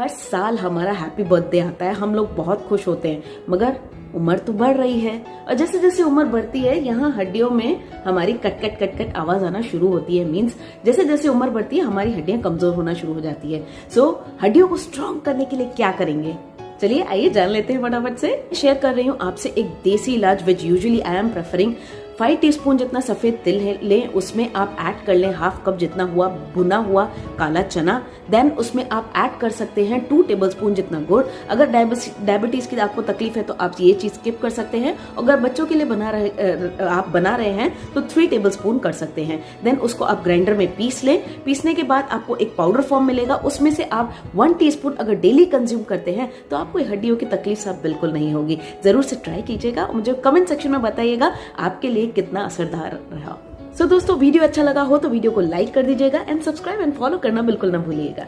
हर साल हमारा happy birthday आता है, हम लोग बहुत खुश होते हैं, मगर उम्र तो बढ़ रही है और जैसे जैसे उम्र बढ़ती है यहाँ हड्डियों में हमारी कट कट कट कट आवाज आना शुरू होती है। मींस जैसे जैसे उम्र बढ़ती है हमारी हड्डियां कमजोर होना शुरू हो जाती है। सो हड्डियों को स्ट्रांग करने के लिए क्या करेंगे, चलिए आइए जान लेते हैं फटाफट से। शेयर कर रही हूँ आपसे एक देसी इलाज विच usually I am preferring. 5 teaspoon जितना सफेद तिल लें, उसमें आप ऐड कर लें हाफ कप जितना हुआ भुना हुआ काला चना। देन उसमें आप ऐड कर सकते हैं 2 टेबलस्पून जितना गुड़। अगर डायबिटीज की आपको तकलीफ है तो आप ये चीज स्किप कर सकते हैं। अगर बच्चों के लिए आप बना रहे हैं तो 3 टेबलस्पून कर सकते हैं। देन उसको आप ग्राइंडर में पीस लें। पीसने के बाद आपको एक पाउडर फॉर्म मिलेगा, उसमें से आप 1 टीस्पून अगर डेली कंज्यूम करते हैं तो आपको हड्डियों की तकलीफ सब बिल्कुल नहीं होगी। जरूर से ट्राई कीजिएगा, मुझे कमेंट सेक्शन में बताइएगा आपके लिए कितना असरदार रहा। सो दोस्तों, वीडियो अच्छा लगा हो तो वीडियो को लाइक कर दीजिएगा एंड सब्सक्राइब एंड फॉलो करना बिल्कुल ना भूलिएगा।